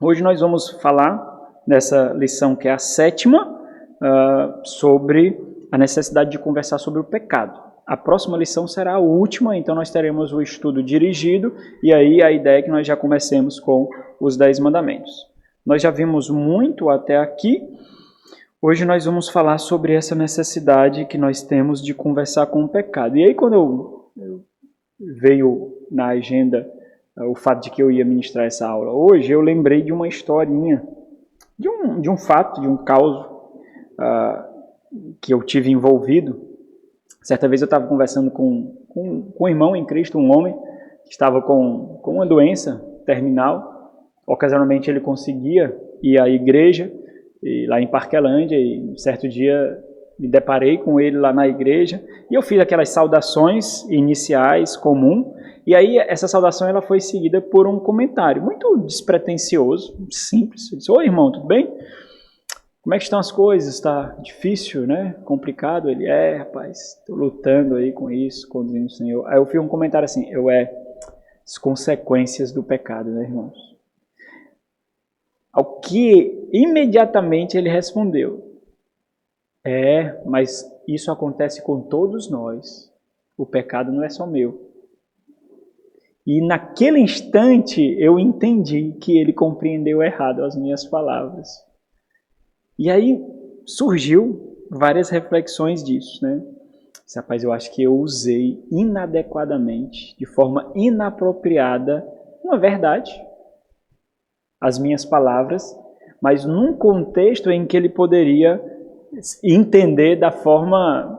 Hoje nós vamos falar nessa lição que é a 7ª, sobre a necessidade de conversar sobre o pecado. A próxima lição será a última, então nós teremos o estudo dirigido, e aí a ideia é que nós já comecemos com os 10 mandamentos. Nós já vimos muito até aqui. Hoje nós vamos falar sobre essa necessidade que nós temos de conversar com o pecado. E aí quando veio na agenda o fato de que eu ia ministrar essa aula hoje, eu lembrei de uma historinha, de um fato, de um caso que eu tive envolvido. Certa vez eu estava conversando com um irmão em Cristo, um homem, que estava com uma doença terminal. Ocasionalmente ele conseguia ir à igreja, lá em Parquelândia, e certo dia me deparei com ele lá na igreja, e eu fiz aquelas saudações iniciais comum, e aí essa saudação ela foi seguida por um comentário muito despretensioso, simples. Eu disse: "Oi, irmão, tudo bem? Como é que estão as coisas? Está difícil, né? Complicado?" Ele: "Rapaz, estou lutando aí com isso, conduzindo o Senhor." Aí eu fiz um comentário assim: as consequências do pecado, né, irmãos? Ao que imediatamente ele respondeu: mas isso acontece com todos nós. O pecado não é só meu." E naquele instante eu entendi que ele compreendeu errado as minhas palavras. E aí surgiu várias reflexões disso, né? Rapaz, eu acho que eu usei inadequadamente, de forma inapropriada, uma verdade, as minhas palavras, mas num contexto em que ele poderia entender da forma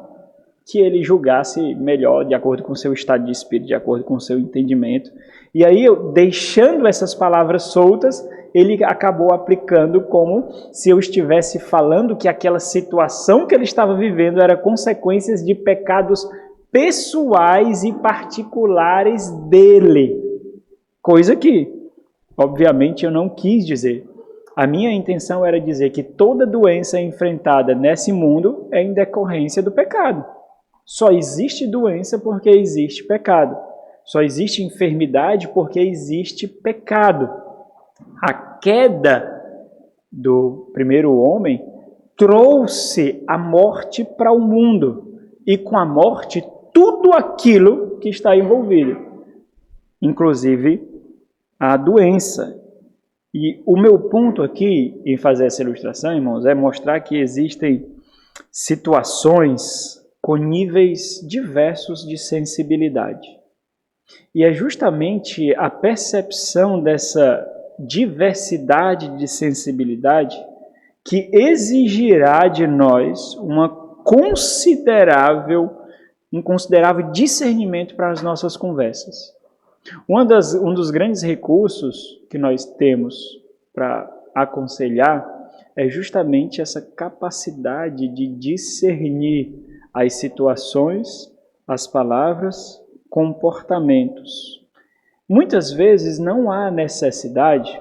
que ele julgasse melhor, de acordo com o seu estado de espírito, de acordo com o seu entendimento. E aí, deixando essas palavras soltas, ele acabou aplicando como se eu estivesse falando que aquela situação que ele estava vivendo era consequências de pecados pessoais e particulares dele. Coisa que, obviamente, eu não quis dizer. A minha intenção era dizer que toda doença enfrentada nesse mundo é em decorrência do pecado. Só existe doença porque existe pecado. Só existe enfermidade porque existe pecado. A queda do primeiro homem trouxe a morte para o mundo. E com a morte, tudo aquilo que está envolvido. Inclusive a doença. E o meu ponto aqui em fazer essa ilustração, irmãos, é mostrar que existem situações com níveis diversos de sensibilidade. E é justamente a percepção dessa diversidade de sensibilidade que exigirá de nós um considerável discernimento para as nossas conversas. Um dos grandes recursos que nós temos para aconselhar é justamente essa capacidade de discernir as situações, as palavras, comportamentos. Muitas vezes não há necessidade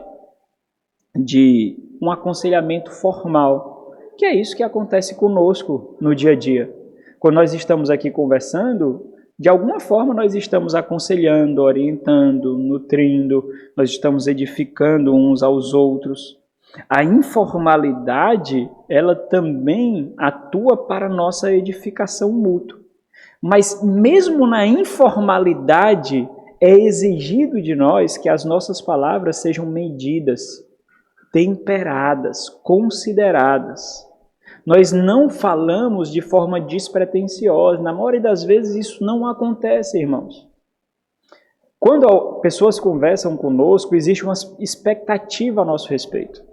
de um aconselhamento formal, que é isso que acontece conosco no dia a dia. Quando nós estamos aqui conversando, de alguma forma nós estamos aconselhando, orientando, nutrindo, nós estamos edificando uns aos outros. A informalidade, ela também atua para a nossa edificação mútua. Mas mesmo na informalidade, é exigido de nós que as nossas palavras sejam medidas, temperadas, consideradas. Nós não falamos de forma despretensiosa. Na maioria das vezes isso não acontece, irmãos. Quando pessoas conversam conosco, existe uma expectativa a nosso respeito.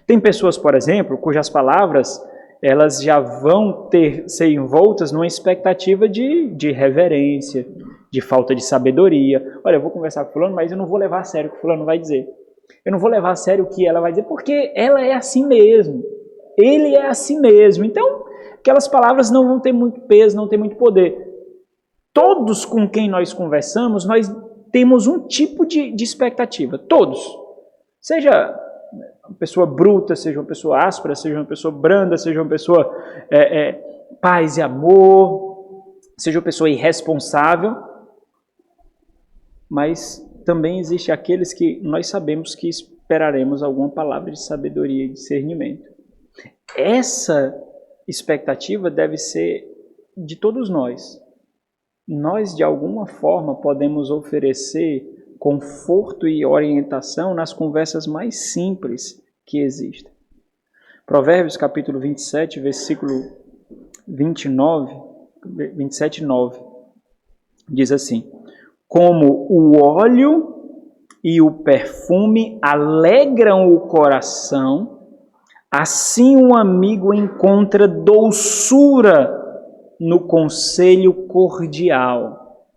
Tem pessoas, por exemplo, cujas palavras elas já vão ser envoltas numa expectativa de reverência, de falta de sabedoria. Olha, eu vou conversar com fulano, mas eu não vou levar a sério o que fulano vai dizer. Eu não vou levar a sério o que ela vai dizer, porque ela é assim mesmo. Ele é assim mesmo. Então, aquelas palavras não vão ter muito peso, não ter muito poder. Todos com quem nós conversamos, nós temos um tipo de expectativa. Todos. Seja uma pessoa bruta, seja uma pessoa áspera, seja uma pessoa branda, seja uma pessoa paz e amor, seja uma pessoa irresponsável. Mas também existe aqueles que nós sabemos que esperaremos alguma palavra de sabedoria e discernimento. Essa expectativa deve ser de todos nós. Nós, de alguma forma, podemos oferecer conforto e orientação nas conversas mais simples que existem. Provérbios capítulo 27, versículo 27, 9, diz assim: como o óleo e o perfume alegram o coração, assim um amigo encontra doçura no conselho cordial.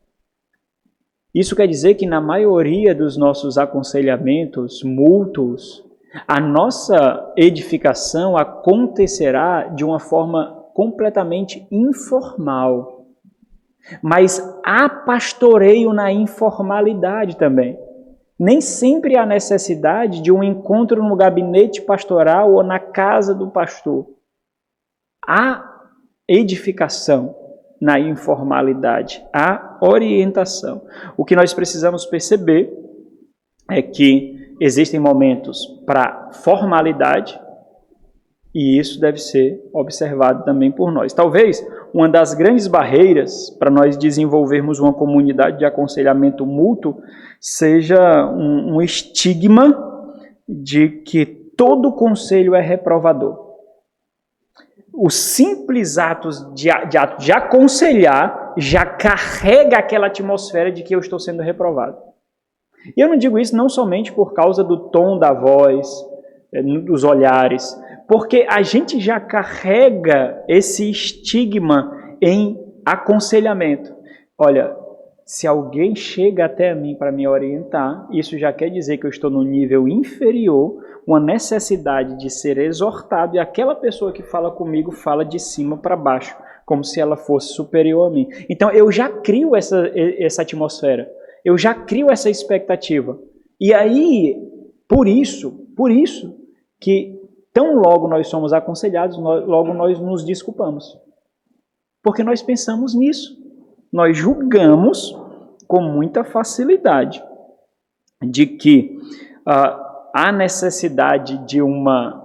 Isso quer dizer que na maioria dos nossos aconselhamentos mútuos, a nossa edificação acontecerá de uma forma completamente informal. Mas há pastoreio na informalidade também. Nem sempre há necessidade de um encontro no gabinete pastoral ou na casa do pastor. Há edificação na informalidade, há orientação. O que nós precisamos perceber é que existem momentos para formalidade e isso deve ser observado também por nós. Talvez uma das grandes barreiras para nós desenvolvermos uma comunidade de aconselhamento mútuo seja um estigma de que todo conselho é reprovador. Os simples atos de aconselhar já carrega aquela atmosfera de que eu estou sendo reprovado. E eu não digo isso não somente por causa do tom da voz, dos olhares, porque a gente já carrega esse estigma em aconselhamento. Olha, se alguém chega até mim para me orientar, isso já quer dizer que eu estou no nível inferior, uma necessidade de ser exortado, e aquela pessoa que fala comigo fala de cima para baixo, como se ela fosse superior a mim. Então eu já crio essa atmosfera, eu já crio essa expectativa. E aí, por isso que tão logo nós somos aconselhados, logo nós nos desculpamos. Porque nós pensamos nisso. Nós julgamos com muita facilidade de que há necessidade de uma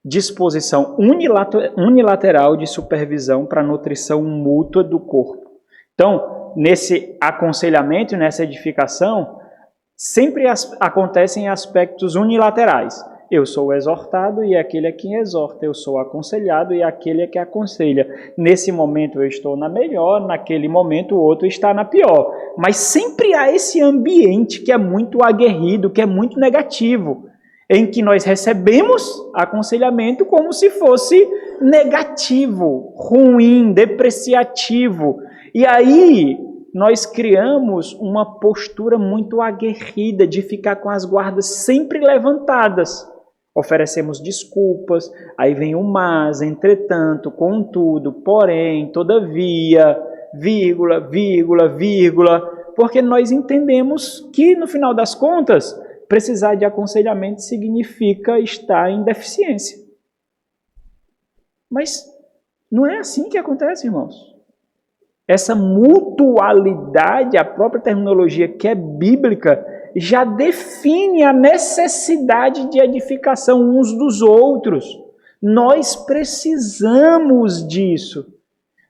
disposição unilateral de supervisão para a nutrição mútua do corpo. Então, nesse aconselhamento, nessa edificação, sempre acontecem aspectos unilaterais. Eu sou o exortado e aquele é quem exorta. Eu sou o aconselhado e aquele é que aconselha. Nesse momento eu estou na melhor, naquele momento o outro está na pior. Mas sempre há esse ambiente que é muito aguerrido, que é muito negativo, em que nós recebemos aconselhamento como se fosse negativo, ruim, depreciativo. E aí nós criamos uma postura muito aguerrida de ficar com as guardas sempre levantadas. Oferecemos desculpas, aí vem o mas, entretanto, contudo, porém, todavia, vírgula, vírgula, vírgula, porque nós entendemos que, no final das contas, precisar de aconselhamento significa estar em deficiência. Mas não é assim que acontece, irmãos. Essa mutualidade, a própria terminologia que é bíblica, já define a necessidade de edificação uns dos outros. Nós precisamos disso.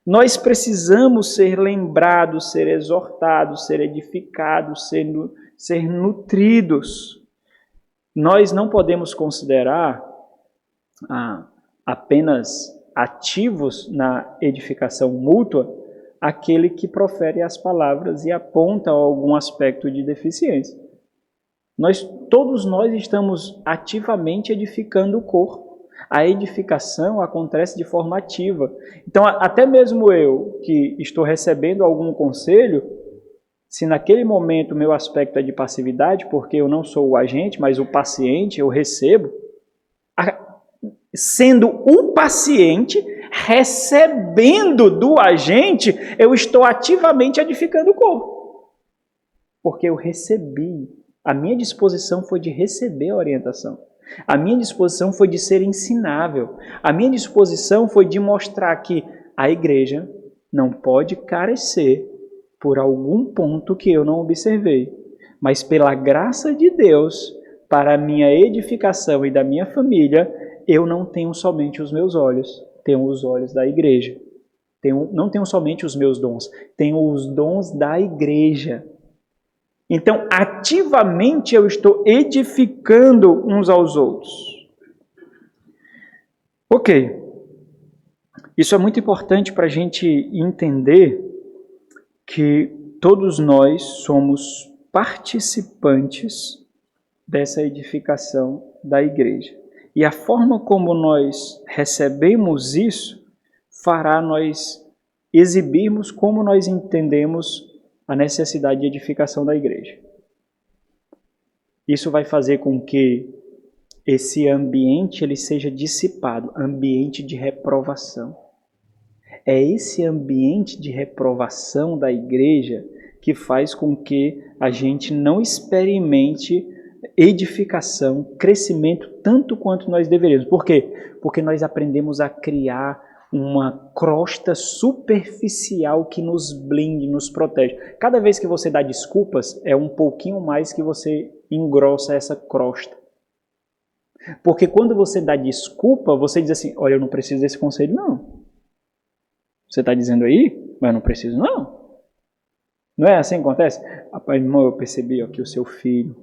Nós precisamos ser lembrados, ser exortados, ser edificados, ser nutridos. Nós não podemos considerar apenas ativos na edificação mútua aquele que profere as palavras e aponta algum aspecto de deficiência. Todos nós estamos ativamente edificando o corpo. A edificação acontece de forma ativa. Então, até mesmo eu, que estou recebendo algum conselho, se naquele momento o meu aspecto é de passividade, porque eu não sou o agente, mas o paciente, eu recebo, sendo o paciente, recebendo do agente, eu estou ativamente edificando o corpo. Porque eu recebi. A minha disposição foi de receber a orientação. A minha disposição foi de ser ensinável. A minha disposição foi de mostrar que a igreja não pode carecer por algum ponto que eu não observei. Mas pela graça de Deus, para a minha edificação e da minha família, eu não tenho somente os meus olhos, tenho os olhos da igreja. Não tenho somente os meus dons, tenho os dons da igreja. Então, ativamente eu estou edificando uns aos outros. Ok. Isso é muito importante para a gente entender que todos nós somos participantes dessa edificação da igreja. E a forma como nós recebemos isso fará nós exibirmos como nós entendemos a necessidade de edificação da igreja. Isso vai fazer com que esse ambiente ele seja dissipado, ambiente de reprovação. É esse ambiente de reprovação da igreja que faz com que a gente não experimente edificação, crescimento, tanto quanto nós deveríamos. Por quê? Porque nós aprendemos a criar uma crosta superficial que nos blinde, nos protege. Cada vez que você dá desculpas, é um pouquinho mais que você engrossa essa crosta. Porque quando você dá desculpa, você diz assim, olha, eu não preciso desse conselho, não. Você está dizendo aí? Mas eu não preciso, não. Não é assim que acontece? Rapaz, irmão, eu percebi ó, que o seu filho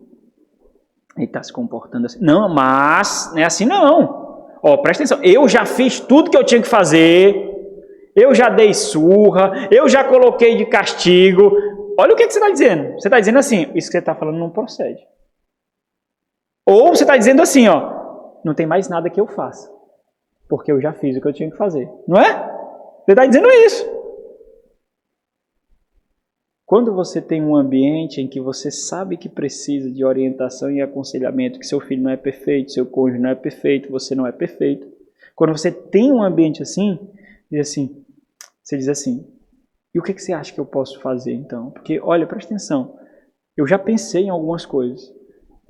está se comportando assim. Não, mas não é assim não. Ó, presta atenção, eu já fiz tudo que eu tinha que fazer, eu já dei surra, eu já coloquei de castigo. Olha o que você está dizendo. Você está dizendo assim, isso que você está falando não procede. Ou você está dizendo assim, ó, não tem mais nada que eu faça, porque eu já fiz o que eu tinha que fazer. Não é? Você está dizendo isso. Quando você tem um ambiente em que você sabe que precisa de orientação e aconselhamento, que seu filho não é perfeito, seu cônjuge não é perfeito, você não é perfeito. Quando você tem um ambiente assim, você diz assim, e o que você acha que eu posso fazer então? Porque, olha, presta atenção, eu já pensei em algumas coisas,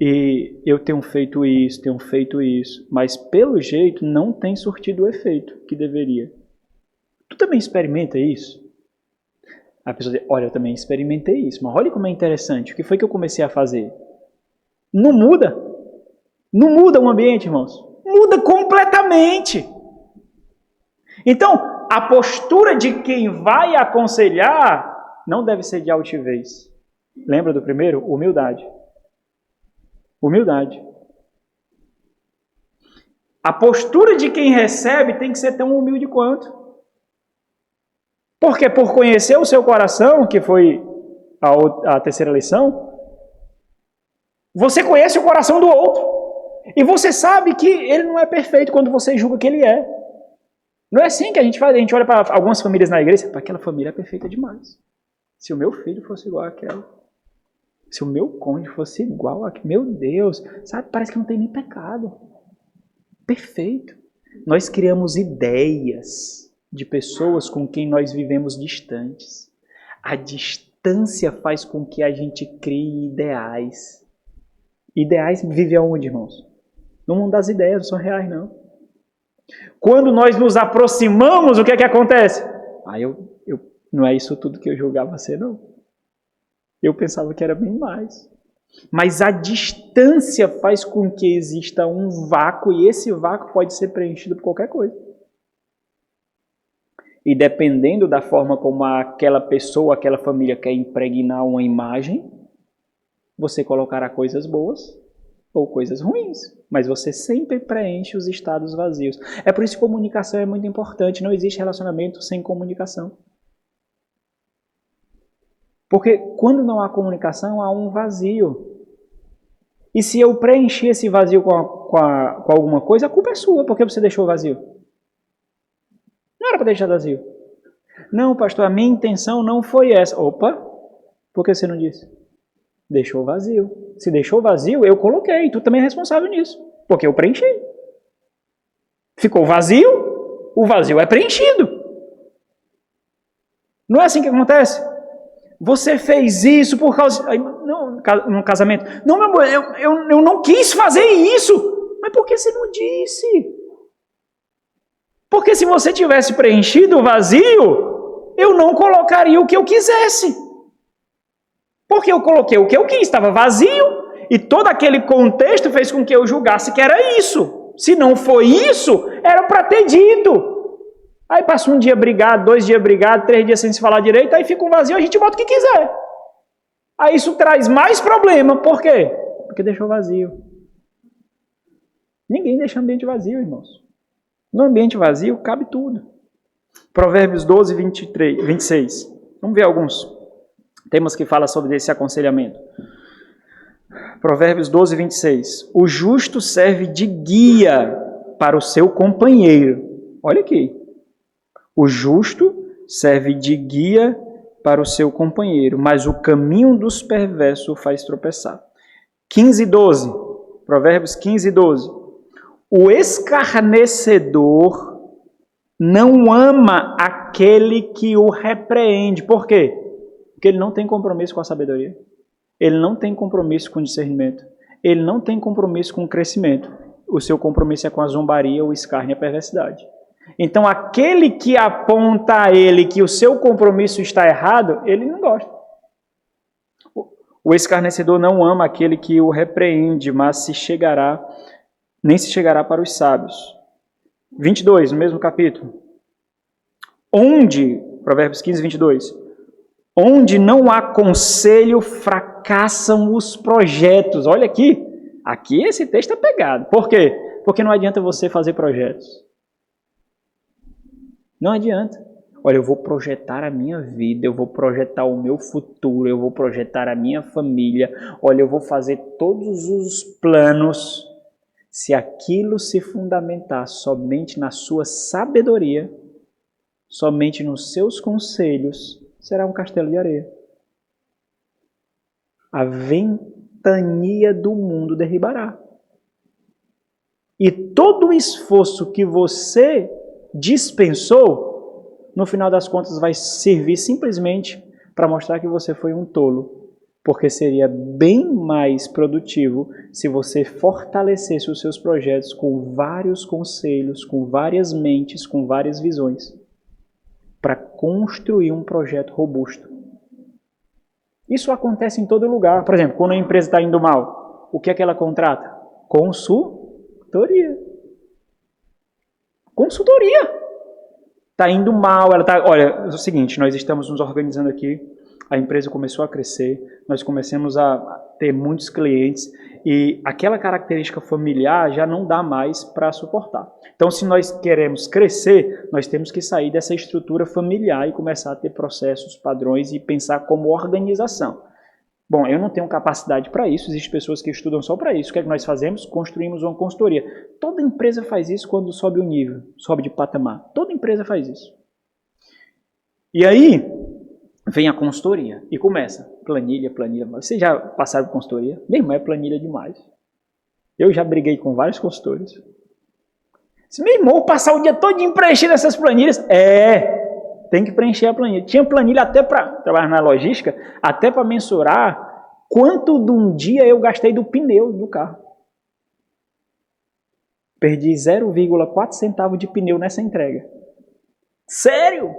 e eu tenho feito isso, mas pelo jeito não tem surtido o efeito que deveria. Tu também experimenta isso? A pessoa diz, olha, eu também experimentei isso, mas olha como é interessante, o que foi que eu comecei a fazer? Não muda. Não muda o ambiente, irmãos. Muda completamente. Então, a postura de quem vai aconselhar não deve ser de altivez. Lembra do primeiro? Humildade. Humildade. A postura de quem recebe tem que ser tão humilde quanto. Porque por conhecer o seu coração, que foi a terceira lição, você conhece o coração do outro. E você sabe que ele não é perfeito quando você julga que ele é. Não é assim que a gente faz. A gente olha para algumas famílias na igreja, aquela família é perfeita demais. Se o meu filho fosse igual àquela. Se o meu cônjuge fosse igual àquele. Meu Deus, sabe, parece que não tem nem pecado. Perfeito. Nós criamos ideias de pessoas com quem nós vivemos distantes. A distância faz com que a gente crie ideais. Ideais vivem aonde, irmãos? No mundo das ideias, não são reais, não. Quando nós nos aproximamos, o que é que acontece? Não é isso tudo que eu julgava ser, não. Eu pensava que era bem mais. Mas a distância faz com que exista um vácuo, e esse vácuo pode ser preenchido por qualquer coisa. E dependendo da forma como aquela pessoa, aquela família quer impregnar uma imagem, você colocará coisas boas ou coisas ruins. Mas você sempre preenche os estados vazios. É por isso que comunicação é muito importante. Não existe relacionamento sem comunicação. Porque quando não há comunicação, há um vazio. E se eu preencher esse vazio com alguma coisa, a culpa é sua, porque você deixou vazio. Não era para deixar vazio. Não, pastor, a minha intenção não foi essa. Opa, por que você não disse? Deixou vazio. Se deixou vazio, eu coloquei. Tu também é responsável nisso, porque eu preenchi. Ficou vazio, o vazio é preenchido. Não é assim que acontece? Você fez isso por causa... Não, no casamento. Não, meu amor, eu não quis fazer isso. Mas por que você não disse? Porque se você tivesse preenchido o vazio, eu não colocaria o que eu quisesse. Porque eu coloquei o que eu quis, estava vazio, E todo aquele contexto fez com que eu julgasse que era isso. Se não foi isso, era para ter dito. Aí passa um dia brigado, 2 dias brigado, 3 dias sem se falar direito, aí fica um vazio, a gente bota o que quiser. Aí isso traz mais problema. Por quê? Porque deixou vazio. Ninguém deixa ambiente vazio, irmãos. No ambiente vazio cabe tudo. Provérbios 12, 26. Vamos ver alguns temas que falam sobre esse aconselhamento. Provérbios 12, 26. O justo serve de guia para o seu companheiro. Olha aqui. O justo serve de guia para o seu companheiro, mas o caminho dos perversos o faz tropeçar. 15, 12. Provérbios 15, 12. O escarnecedor não ama aquele que o repreende. Por quê? Porque ele não tem compromisso com a sabedoria. Ele não tem compromisso com o discernimento. Ele não tem compromisso com o crescimento. O seu compromisso é com a zombaria, o escárnio e a perversidade. Então, aquele que aponta a ele que o seu compromisso está errado, ele não gosta. O escarnecedor não ama aquele que o repreende, mas nem se chegará para os sábios. 22, no mesmo capítulo. Provérbios 15, 22. Onde não há conselho, fracassam os projetos. Olha aqui. Aqui esse texto é pegado. Por quê? Porque não adianta você fazer projetos. Não adianta. Olha, eu vou projetar a minha vida, eu vou projetar o meu futuro, eu vou projetar a minha família. Olha, eu vou fazer todos os planos. Se aquilo se fundamentar somente na sua sabedoria, somente nos seus conselhos, será um castelo de areia. A ventania do mundo derribará. E todo o esforço que você dispensou, no final das contas vai servir simplesmente para mostrar que você foi um tolo. Porque seria bem mais produtivo se você fortalecesse os seus projetos com vários conselhos, com várias mentes, com várias visões, para construir um projeto robusto. Isso acontece em todo lugar. Por exemplo, quando a empresa está indo mal, o que é que ela contrata? Consultoria. Consultoria. Está indo mal, olha, é o seguinte, nós estamos nos organizando aqui, a empresa começou a crescer, nós começamos a ter muitos clientes e aquela característica familiar já não dá mais para suportar. Então, se nós queremos crescer, nós temos que sair dessa estrutura familiar e começar a ter processos, padrões e pensar como organização. Bom, eu não tenho capacidade para isso, existem pessoas que estudam só para isso. O que é que nós fazemos? Construímos uma consultoria. Toda empresa faz isso quando sobe o nível, sobe de patamar. Toda empresa faz isso. E aí, vem a consultoria e começa. Planilha. Vocês já passaram por consultoria? Meu irmão, é planilha demais. Eu já briguei com vários consultores. Meu irmão, passar o dia todo preenchendo essas planilhas. Tem que preencher a planilha. Tinha planilha até para trabalhar na logística, até para mensurar quanto de um dia eu gastei do pneu do carro. Perdi 0,4 centavos de pneu nessa entrega. Sério?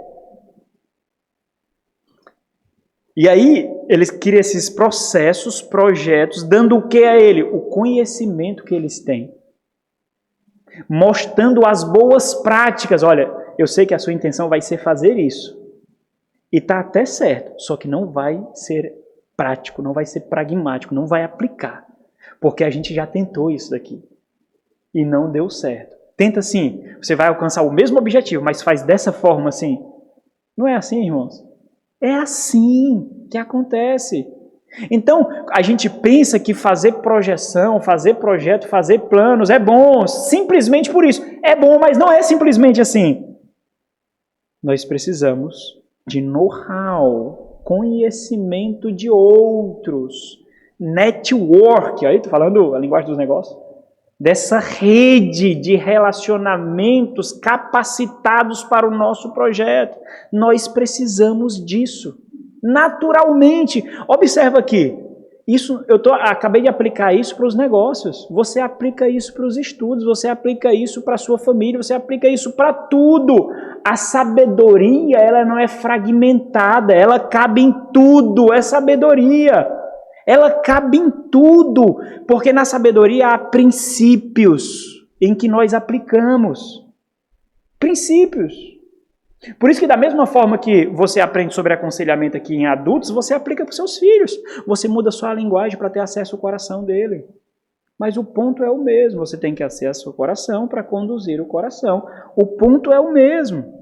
E aí, eles criam esses processos, projetos, dando o que a ele? O conhecimento que eles têm. Mostrando as boas práticas. Olha, eu sei que a sua intenção vai ser fazer isso. E está até certo, só que não vai ser prático, não vai ser pragmático, não vai aplicar. Porque a gente já tentou isso daqui. E não deu certo. Tenta assim, você vai alcançar o mesmo objetivo, mas faz dessa forma assim. Não é assim, irmãos? É assim que acontece. Então, a gente pensa que fazer projeção, fazer projeto, fazer planos é bom, simplesmente por isso. É bom, mas não é simplesmente assim. Nós precisamos de know-how, conhecimento de outros, network, aí estou falando a linguagem dos negócios, dessa rede de relacionamentos capacitados para o nosso projeto. Nós precisamos disso, naturalmente. Observa aqui, acabei de aplicar isso para os negócios, você aplica isso para os estudos, você aplica isso para a sua família, você aplica isso para tudo. A sabedoria, ela não é fragmentada, ela cabe em tudo, é sabedoria. Ela cabe em tudo, porque na sabedoria há princípios em que nós aplicamos. Princípios. Por isso que da mesma forma que você aprende sobre aconselhamento aqui em adultos, você aplica para os seus filhos. Você muda só a linguagem para ter acesso ao coração dele. Mas o ponto é o mesmo. Você tem que acesso ao coração para conduzir o coração. O ponto é o mesmo.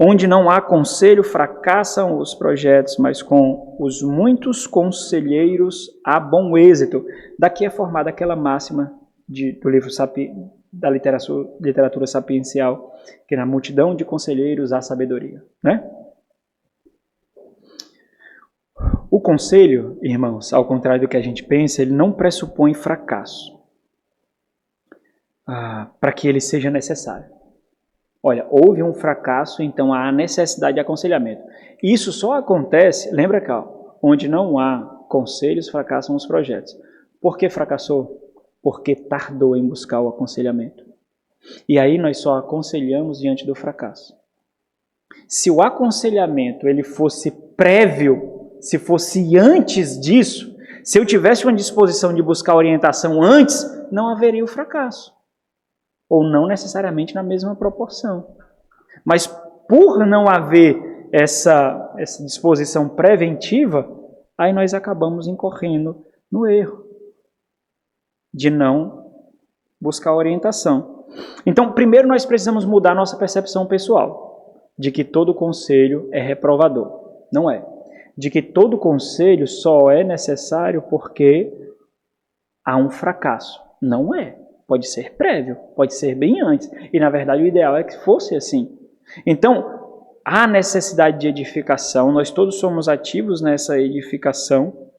Onde não há conselho, fracassam os projetos, mas com os muitos conselheiros há bom êxito. Daqui é formada aquela máxima do livro da literatura sapiencial, que na multidão de conselheiros há sabedoria, né? O conselho, irmãos, ao contrário do que a gente pensa, ele não pressupõe fracasso para que ele seja necessário. Olha, houve um fracasso, então há necessidade de aconselhamento. Isso só acontece, lembra cá, onde não há conselhos, fracassam os projetos. Por que fracassou? Porque tardou em buscar o aconselhamento. E aí nós só aconselhamos diante do fracasso. Se o aconselhamento ele fosse prévio, se fosse antes disso, se eu tivesse uma disposição de buscar orientação antes, não haveria o fracasso. Ou não necessariamente na mesma proporção. Mas por não haver essa disposição preventiva, aí nós acabamos incorrendo no erro de não buscar orientação. Então, primeiro nós precisamos mudar nossa percepção pessoal, de que todo conselho é reprovador. Não é. De que todo conselho só é necessário porque há um fracasso. Não é. Pode ser prévio, pode ser bem antes. E, na verdade, o ideal é que fosse assim. Então, há necessidade de edificação, nós todos somos ativos nessa edificação.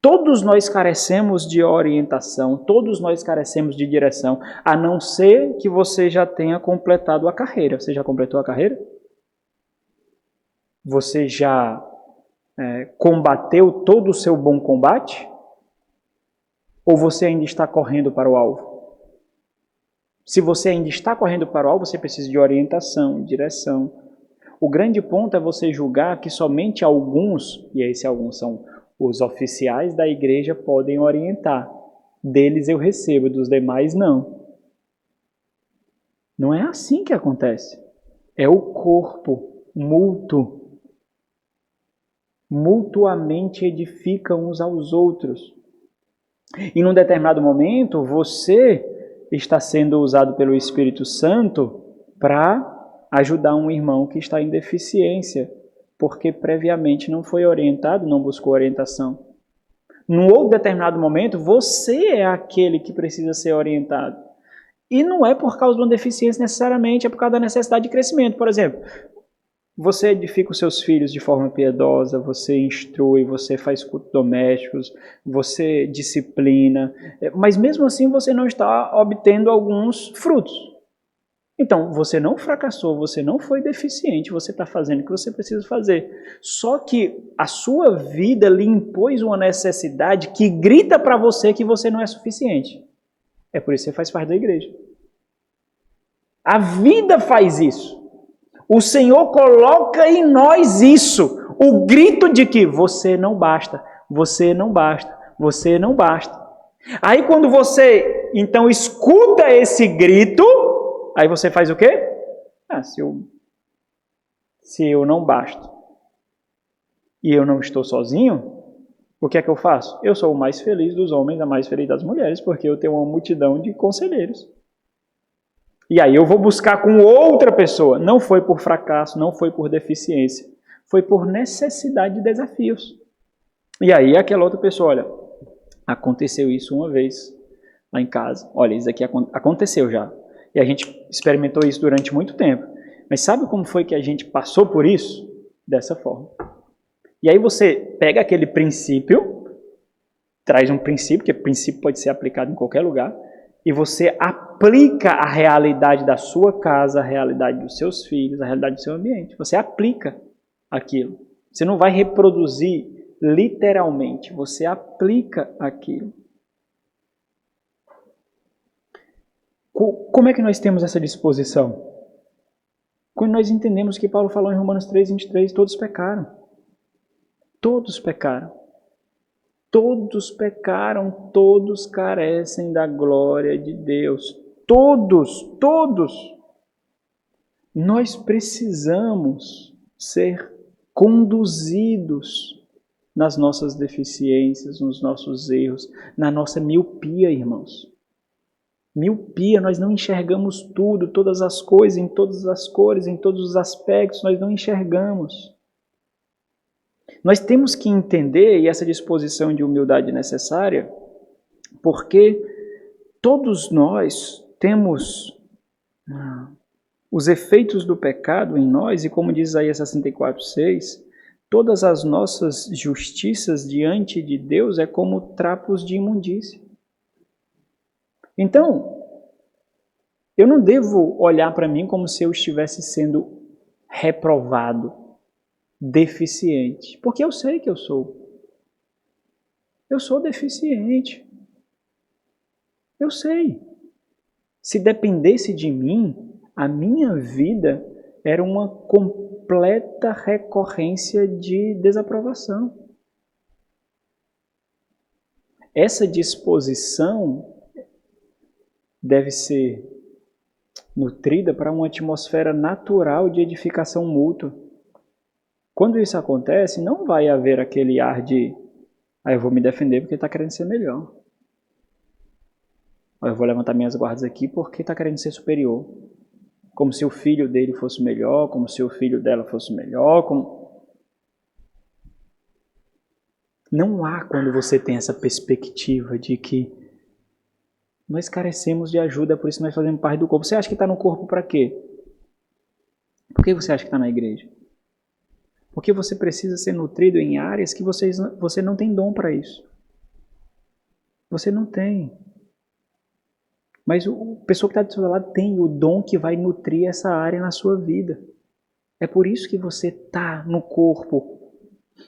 Todos nós carecemos de orientação, todos nós carecemos de direção, a não ser que você já tenha completado a carreira. Você já completou a carreira? Você já combateu todo o seu bom combate? Ou você ainda está correndo para o alvo? Se você ainda está correndo para o alvo, você precisa de orientação, direção. O grande ponto é você julgar que somente alguns, e esses alguns são os oficiais da igreja, podem orientar. Deles eu recebo, dos demais não. Não é assim que acontece. É o corpo mútuo. Mutuamente edificam uns aos outros. E num determinado momento, você está sendo usado pelo Espírito Santo para ajudar um irmão que está em deficiência, porque previamente não foi orientado, não buscou orientação. Num outro determinado momento, você é aquele que precisa ser orientado. E não é por causa de uma deficiência necessariamente, é por causa da necessidade de crescimento. Por exemplo, você edifica os seus filhos de forma piedosa, você instrui, você faz cultos domésticos, você disciplina, mas mesmo assim você não está obtendo alguns frutos. Então, você não fracassou, você não foi deficiente, você está fazendo o que você precisa fazer. Só que a sua vida lhe impôs uma necessidade que grita para você que você não é suficiente. É por isso que você faz parte da igreja. A vida faz isso. O Senhor coloca em nós isso, o grito de que você não basta, você não basta, você não basta. Aí quando você, então, escuta esse grito, aí você faz o quê? Se eu não basto e eu não estou sozinho, o que é que eu faço? Eu sou o mais feliz dos homens, a mais feliz das mulheres, porque eu tenho uma multidão de conselheiros. E aí eu vou buscar com outra pessoa. Não foi por fracasso, não foi por deficiência. Foi por necessidade de desafios. E aí aquela outra pessoa, olha, aconteceu isso uma vez lá em casa. Olha, isso aqui aconteceu já. E a gente experimentou isso durante muito tempo. Mas sabe como foi que a gente passou por isso? Dessa forma. E aí você pega aquele princípio, traz um princípio, que princípio pode ser aplicado em qualquer lugar, e você aplica a realidade da sua casa, a realidade dos seus filhos, a realidade do seu ambiente. Você aplica aquilo. Você não vai reproduzir literalmente, você aplica aquilo. Como é que nós temos essa disposição? Quando nós entendemos que Paulo falou em Romanos 3:23, todos pecaram. Todos pecaram. Todos pecaram, todos carecem da glória de Deus. Todos, todos. Nós precisamos ser conduzidos nas nossas deficiências, nos nossos erros, na nossa miopia, irmãos. Miopia, nós não enxergamos tudo, todas as coisas, em todas as cores, em todos os aspectos, nós não enxergamos. Nós temos que entender, e essa disposição de humildade necessária, porque todos nós temos os efeitos do pecado em nós, e como diz Isaías 64:6, todas as nossas justiças diante de Deus é como trapos de imundícia. Então, eu não devo olhar para mim como se eu estivesse sendo reprovado, deficiente, porque eu sei que eu sou. Eu sou deficiente. Eu sei. Se dependesse de mim, a minha vida era uma completa recorrência de desaprovação. Essa disposição deve ser nutrida para uma atmosfera natural de edificação mútua. Quando isso acontece, não vai haver aquele ar de eu vou me defender porque está querendo ser melhor. Eu vou levantar minhas guardas aqui porque está querendo ser superior. Como se o filho dele fosse melhor, como se o filho dela fosse melhor. Não há quando você tem essa perspectiva de que nós carecemos de ajuda, por isso nós fazemos parte do corpo. Você acha que está no corpo para quê? Por que você acha que está na igreja? Porque você precisa ser nutrido em áreas que você não tem dom para isso. Você não tem. Mas a pessoa que está do seu lado tem o dom que vai nutrir essa área na sua vida. É por isso que você está no corpo.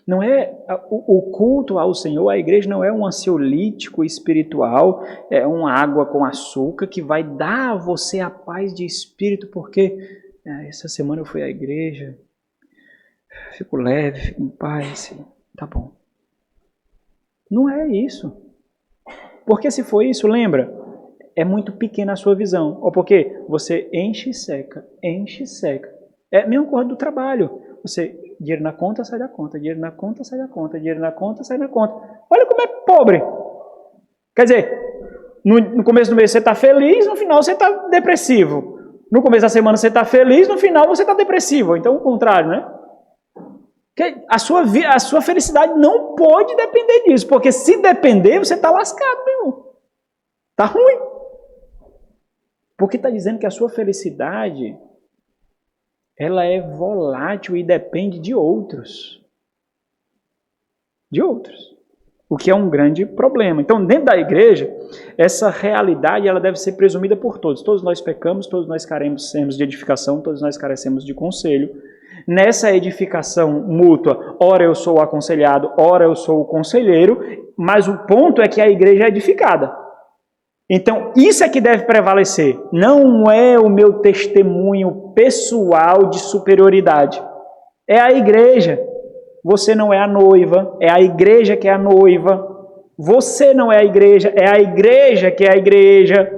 Não é o culto ao Senhor, a igreja não é um ansiolítico espiritual, é uma água com açúcar que vai dar a você a paz de espírito, porque essa semana eu fui à igreja, fico leve, fico em paz, tá bom. Não é isso. Porque se for isso, lembra, é muito pequena a sua visão. Ou porque você enche e seca, enche e seca. É a mesma coisa do trabalho. Você, dinheiro na conta, sai da conta, dinheiro na conta, sai da conta, dinheiro na conta, sai da conta. Olha como é pobre. Quer dizer, no começo do mês você está feliz, no final você está depressivo. No começo da semana você está feliz, no final você está depressivo. Então, o contrário, né? A sua felicidade não pode depender disso, porque se depender, você está lascado, meu irmão. Está ruim. Porque está dizendo que a sua felicidade ela é volátil e depende de outros. De outros. O que é um grande problema. Então, dentro da igreja, essa realidade ela deve ser presumida por todos. Todos nós pecamos, todos nós carecemos de edificação, todos nós carecemos de conselho. Nessa edificação mútua, ora eu sou o aconselhado, ora eu sou o conselheiro, mas o ponto é que a igreja é edificada. Então, isso é que deve prevalecer. Não é o meu testemunho pessoal de superioridade. É a igreja. Você não é a noiva, é a igreja que é a noiva. Você não é a igreja que é a igreja.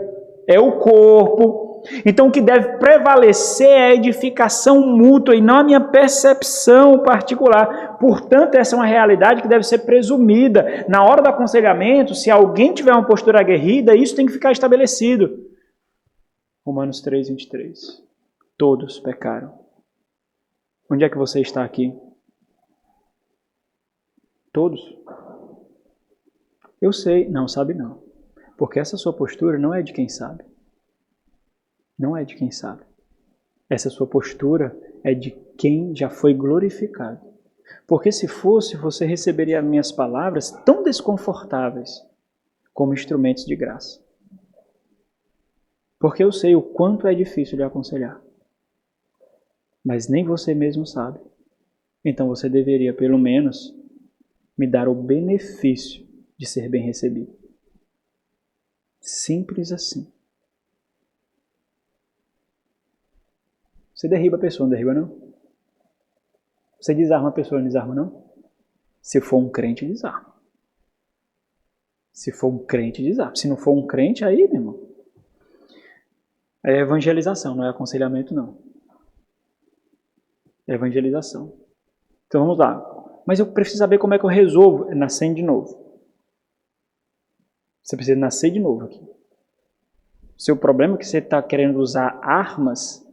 É o corpo. Então, o que deve prevalecer é a edificação mútua e não a minha percepção particular. Portanto, essa é uma realidade que deve ser presumida. Na hora do aconselhamento, se alguém tiver uma postura aguerrida, isso tem que ficar estabelecido. Romanos 3:23. Todos pecaram. Onde é que você está aqui? Todos? Eu sei. Não, sabe não. Porque essa sua postura não é de quem sabe. Não é de quem sabe. Essa sua postura é de quem já foi glorificado. Porque se fosse, você receberia minhas palavras tão desconfortáveis como instrumentos de graça. Porque eu sei o quanto é difícil de aconselhar. Mas nem você mesmo sabe. Então você deveria, pelo menos, me dar o benefício de ser bem recebido. Simples assim. Você derriba a pessoa, não derriba não? Você desarma a pessoa, não desarma não? Se for um crente, desarma. Se for um crente, desarma. Se não for um crente, aí, meu irmão, é evangelização, não é aconselhamento, não. É evangelização. Então vamos lá. Mas eu preciso saber como é que eu resolvo. É nascendo de novo. Você precisa nascer de novo aqui. Seu problema é que você está querendo usar armas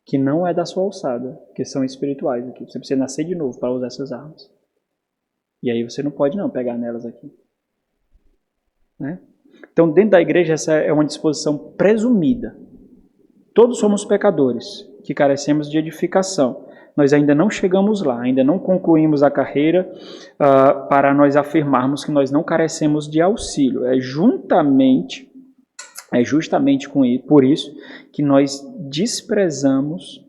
que não é da sua alçada, que são espirituais aqui. Você precisa nascer de novo para usar essas armas. E aí você não pode não pegar nelas aqui. Né? Então dentro da igreja essa é uma disposição presumida. Todos somos pecadores que carecemos de edificação. Nós ainda não chegamos lá, ainda não concluímos a carreira para nós afirmarmos que nós não carecemos de auxílio. É justamente por isso que nós desprezamos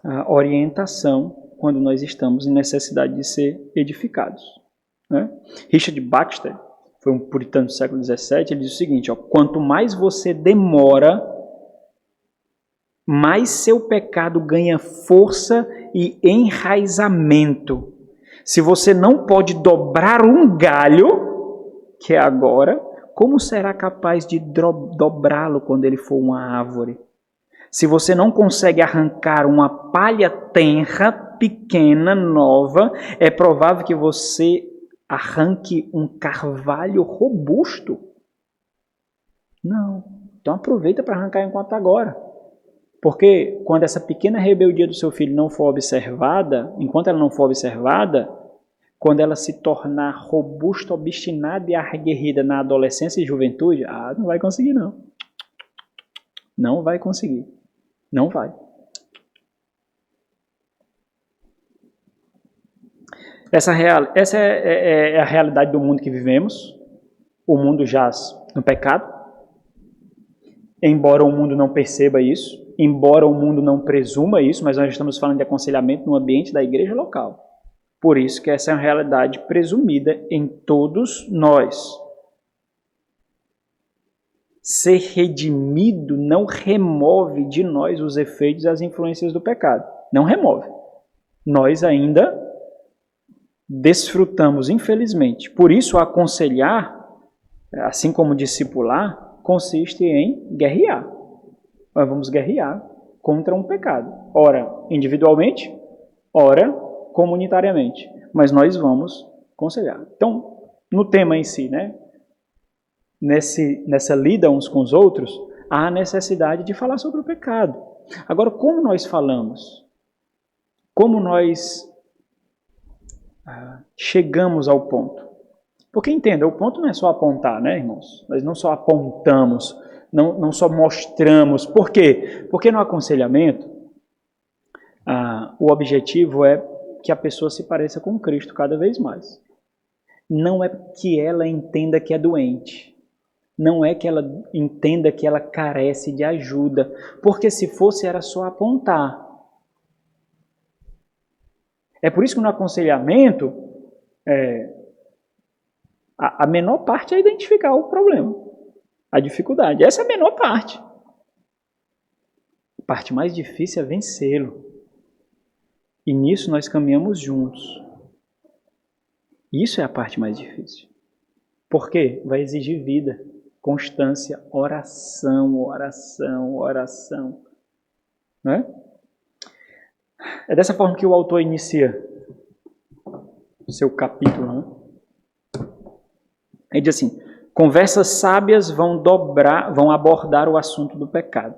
a orientação quando nós estamos em necessidade de ser edificados. Né? Richard Baxter, foi um puritano do século XVII, ele diz o seguinte, quanto mais você demora, mais seu pecado ganha força e enraizamento. Se você não pode dobrar um galho, que é agora, como será capaz de dobrá-lo quando ele for uma árvore? Se você não consegue arrancar uma palha tenra, pequena, nova, é provável que você arranque um carvalho robusto. Não. Então aproveita para arrancar enquanto agora. Porque quando essa pequena rebeldia do seu filho não for observada, enquanto ela não for observada, quando ela se tornar robusta, obstinada e aguerrida na adolescência e juventude, não vai conseguir não. Não vai conseguir. Não vai. Essa é a realidade do mundo que vivemos. O mundo jaz no pecado. Embora o mundo não perceba isso, embora o mundo não presuma isso, mas nós estamos falando de aconselhamento no ambiente da igreja local. Por isso que essa é uma realidade presumida em todos nós. Ser redimido não remove de nós os efeitos e as influências do pecado. Não remove. Nós ainda desfrutamos, infelizmente. Por isso, aconselhar, assim como discipular, consiste em guerrear. Nós vamos guerrear contra um pecado. Ora individualmente, ora comunitariamente. Mas nós vamos aconselhar. Então, no tema em si, né? Nessa lida uns com os outros, há a necessidade de falar sobre o pecado. Agora, como nós falamos? Como nós chegamos ao ponto? Porque entenda, o ponto não é só apontar, né, irmãos? Nós não só apontamos, não só mostramos. Por quê? Porque no aconselhamento, o objetivo é que a pessoa se pareça com Cristo cada vez mais. Não é que ela entenda que é doente. Não é que ela entenda que ela carece de ajuda. Porque se fosse, era só apontar. É por isso que no aconselhamento, a menor parte é identificar o problema, a dificuldade. Essa é a menor parte. A parte mais difícil é vencê-lo. E nisso nós caminhamos juntos. Isso é a parte mais difícil. Por quê? Vai exigir vida, constância, oração. Não é? É dessa forma que o autor inicia o seu capítulo, né? Ele diz assim, conversas sábias vão abordar o assunto do pecado.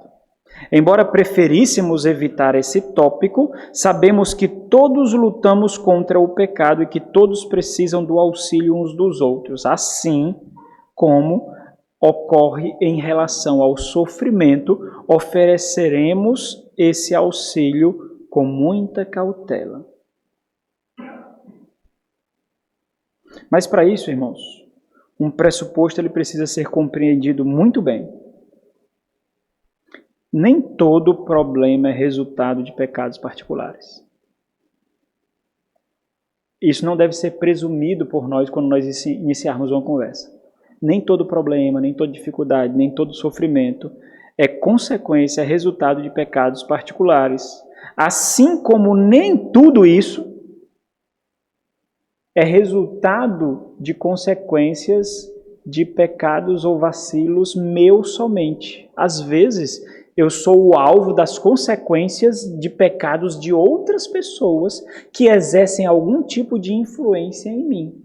Embora preferíssemos evitar esse tópico, sabemos que todos lutamos contra o pecado e que todos precisam do auxílio uns dos outros, assim como ocorre em relação ao sofrimento, ofereceremos esse auxílio com muita cautela. Mas para isso, irmãos, um pressuposto ele precisa ser compreendido muito bem. Nem todo problema é resultado de pecados particulares. Isso não deve ser presumido por nós quando nós iniciarmos uma conversa. Nem todo problema, nem toda dificuldade, nem todo sofrimento é consequência, é resultado de pecados particulares. Assim como nem tudo isso é resultado de consequências de pecados ou vacilos meus somente. Às vezes, eu sou o alvo das consequências de pecados de outras pessoas que exercem algum tipo de influência em mim,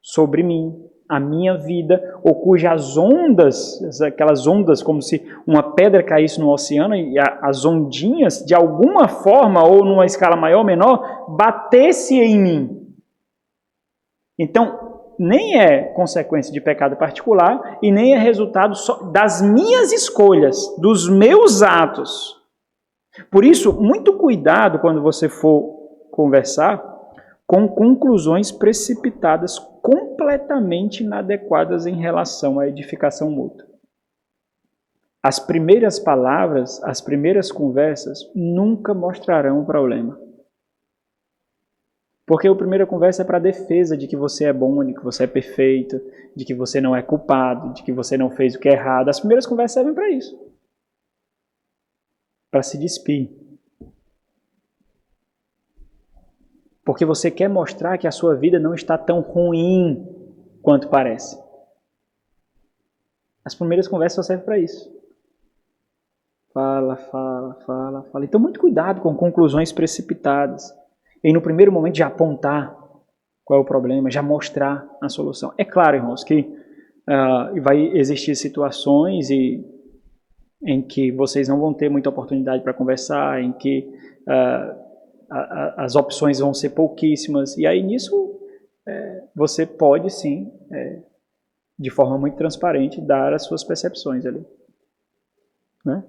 sobre mim, a minha vida, ou cujas ondas, aquelas ondas como se uma pedra caísse no oceano e as ondinhas, de alguma forma, ou numa escala maior ou menor, batesse em mim. Então, nem é consequência de pecado particular e nem é resultado só das minhas escolhas, dos meus atos. Por isso, muito cuidado quando você for conversar com conclusões precipitadas completamente inadequadas em relação à edificação mútua. As primeiras palavras, as primeiras conversas nunca mostrarão o problema. Porque a primeira conversa é para a defesa de que você é bom, de que você é perfeito, de que você não é culpado, de que você não fez o que é errado. As primeiras conversas servem para isso. Para se despir. Porque você quer mostrar que a sua vida não está tão ruim quanto parece. As primeiras conversas só servem para isso. Fala. Então, muito cuidado com conclusões precipitadas. E no primeiro momento já apontar qual é o problema, já mostrar a solução. É claro, irmãos, que vai existir situações em que vocês não vão ter muita oportunidade para conversar, em que as opções vão ser pouquíssimas. E aí nisso você pode sim, de forma muito transparente, dar as suas percepções ali. Né?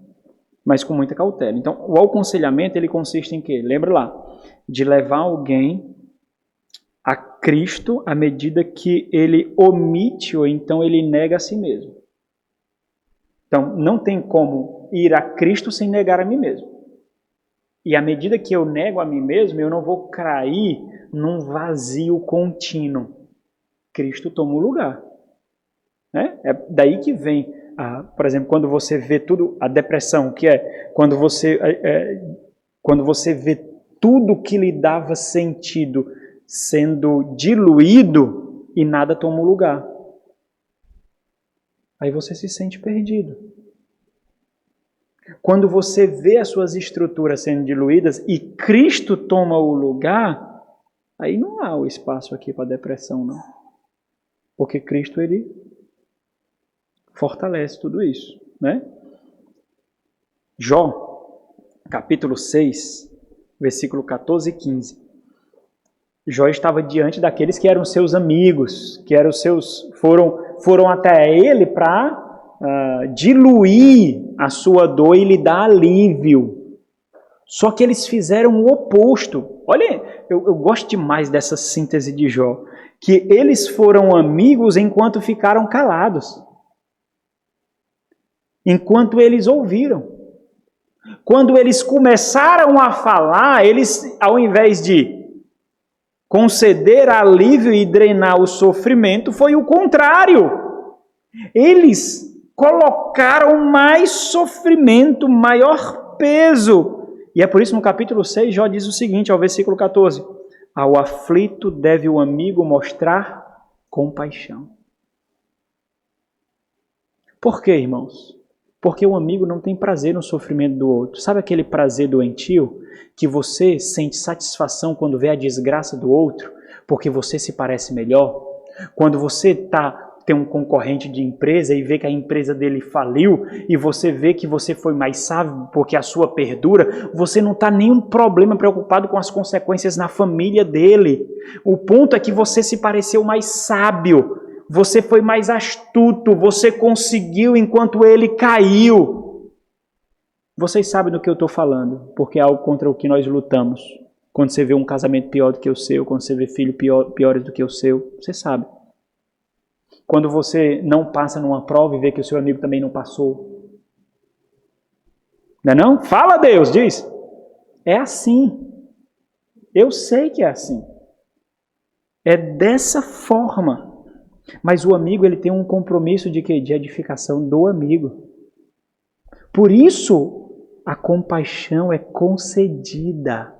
Mas com muita cautela. Então, o aconselhamento ele consiste em quê? Lembra lá, de levar alguém a Cristo à medida que ele omite ou então ele nega a si mesmo. Então, não tem como ir a Cristo sem negar a mim mesmo. E à medida que eu nego a mim mesmo, eu não vou cair num vazio contínuo. Cristo toma o lugar. Né? É daí que vem, por exemplo, quando você vê tudo, a depressão, que é quando você vê tudo que lhe dava sentido sendo diluído e nada toma o lugar. Aí você se sente perdido. Quando você vê as suas estruturas sendo diluídas e Cristo toma o lugar, aí não há o espaço aqui para depressão, não. Porque Cristo, ele fortalece tudo isso, né? Jó, capítulo 6, versículo 14 e 15. Jó estava diante daqueles que eram seus amigos, que eram foram até ele para diluir a sua dor e lhe dar alívio. Só que eles fizeram o oposto. Olha, eu gosto demais dessa síntese de Jó, que eles foram amigos enquanto ficaram calados. Enquanto eles ouviram. Quando eles começaram a falar, eles, ao invés de conceder alívio e drenar o sofrimento, foi o contrário. Eles colocaram mais sofrimento, maior peso. E é por isso no capítulo 6, Jó diz o seguinte, ao versículo 14. Ao aflito deve o amigo mostrar compaixão. Por quê, irmãos? Porque o amigo não tem prazer no sofrimento do outro. Sabe aquele prazer doentio? Que você sente satisfação quando vê a desgraça do outro, porque você se parece melhor? Quando você tem um concorrente de empresa e vê que a empresa dele faliu, e você vê que você foi mais sábio porque a sua perdura, você não está nenhum problema preocupado com as consequências na família dele. O ponto é que você se pareceu mais sábio. Você foi mais astuto, você conseguiu enquanto ele caiu. Vocês sabem do que eu estou falando, porque é algo contra o que nós lutamos. Quando você vê um casamento pior do que o seu, quando você vê filhos piores do que o seu, você sabe. Quando você não passa numa prova e vê que o seu amigo também não passou. Não é não? Fala, Deus, diz. É assim. Eu sei que é assim. É dessa forma. Mas o amigo ele tem um compromisso de quê? De edificação do amigo. Por isso, a compaixão é concedida.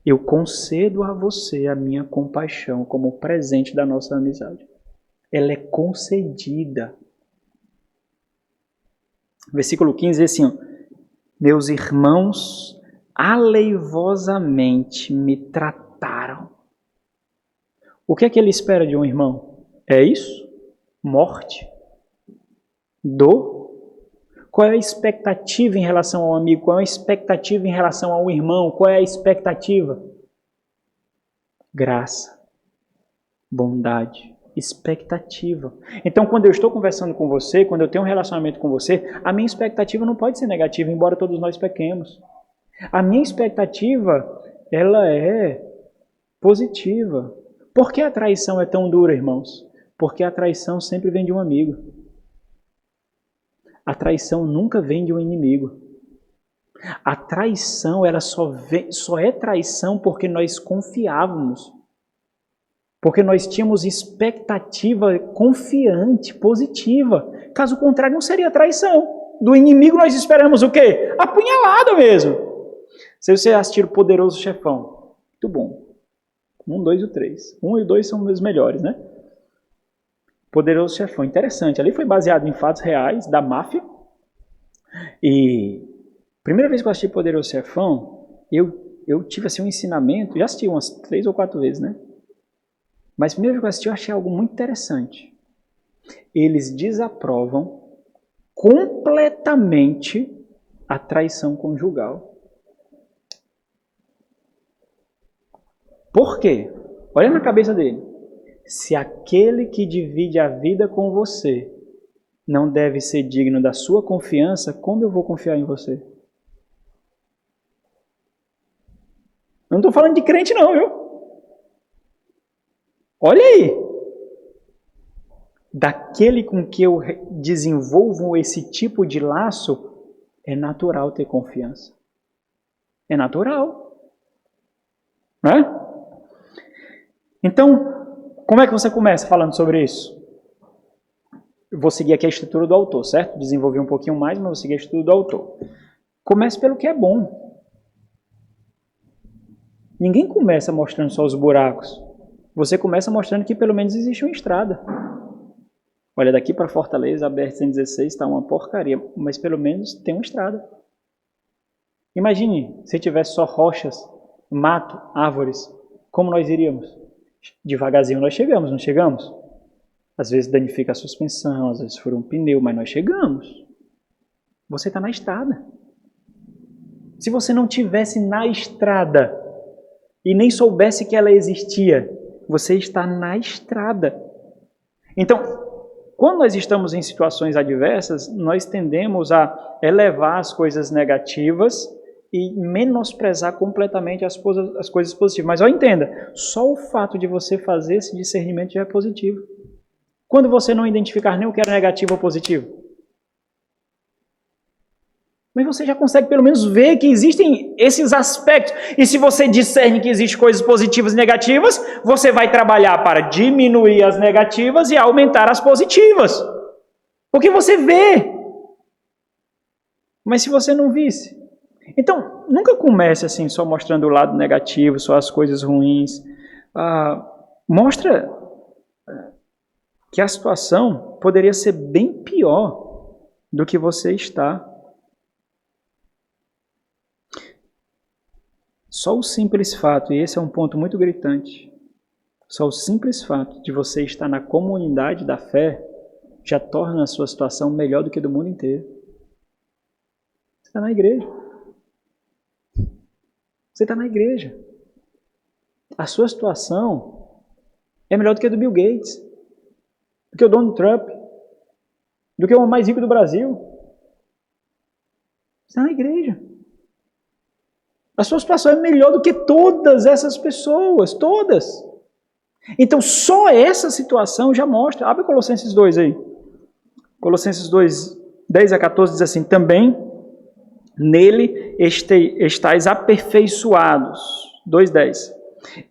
Eu concedo a você a minha compaixão como presente da nossa amizade. ela é concedida. Versículo 15 diz assim, ó, meus irmãos aleivosamente me trataram. O que é que ele espera de um irmão? É isso? Morte? Dor? Qual é a expectativa em relação ao amigo? Qual é a expectativa em relação ao irmão? Qual é a expectativa? Graça, bondade, expectativa. Então, quando eu estou conversando com você, quando eu tenho um relacionamento com você, a minha expectativa não pode ser negativa, embora todos nós pequemos. A minha expectativa, ela é positiva. Por que a traição é tão dura, irmãos? Porque a traição sempre vem de um amigo. A traição nunca vem de um inimigo. A traição, ela só é traição porque nós confiávamos. Porque nós tínhamos expectativa confiante, positiva. Caso contrário, não seria traição. Do inimigo nós esperamos o quê? Apunhalada mesmo. Se você assistir o Poderoso Chefão, muito bom. 1, 2 e 3. 1 e 2 são os melhores, né? Poderoso Chefão, interessante. Ali foi baseado em fatos reais da máfia. E primeira vez que eu assisti Poderoso Chefão, eu tive assim um ensinamento, já assisti umas 3 ou 4 vezes, né? Mas a primeira vez que eu assisti, eu achei algo muito interessante. Eles desaprovam completamente a traição conjugal. Por quê? Olha na cabeça dele. Se aquele que divide a vida com você não deve ser digno da sua confiança, como eu vou confiar em você? Eu não estou falando de crente não, viu? Olha aí. Daquele com que eu desenvolvo esse tipo de laço, é natural ter confiança. É natural. Não é? Então, como é que você começa falando sobre isso? Eu vou seguir aqui a estrutura do autor, certo? Desenvolver um pouquinho mais, mas vou seguir a estrutura do autor. Comece pelo que é bom. Ninguém começa mostrando só os buracos. Você começa mostrando que pelo menos existe uma estrada. Olha, daqui para Fortaleza, a BR-116 está uma porcaria, mas pelo menos tem uma estrada. Imagine se tivesse só rochas, mato, árvores, como nós iríamos? Devagarzinho nós chegamos, não chegamos? Às vezes danifica a suspensão, às vezes fura um pneu, mas nós chegamos. Você está na estrada. Se você não tivesse na estrada e nem soubesse que ela existia, você está na estrada. Então, quando nós estamos em situações adversas, nós tendemos a elevar as coisas negativas e menosprezar completamente as coisas positivas. Mas, entenda, só o fato de você fazer esse discernimento já é positivo. Quando você não identificar nem o que é negativo ou positivo? Mas você já consegue pelo menos ver que existem esses aspectos. E se você discerne que existem coisas positivas e negativas, você vai trabalhar para diminuir as negativas e aumentar as positivas. Porque você vê. Mas se você não visse? Então, nunca comece assim, só mostrando o lado negativo, só as coisas ruins. Mostra que a situação poderia ser bem pior do que você está. Só o simples fato, e esse é um ponto muito gritante, só o simples fato de você estar na comunidade da fé já torna a sua situação melhor do que do mundo inteiro. Você está na igreja. Você está na igreja. A sua situação é melhor do que a do Bill Gates, do que o Donald Trump, do que o homem mais rico do Brasil. Você está na igreja. A sua situação é melhor do que todas essas pessoas, todas. Então, só essa situação já mostra. Abre Colossenses 2 aí. Colossenses 2, 10 a 14 diz assim, também nele estáis aperfeiçoados. 2:10.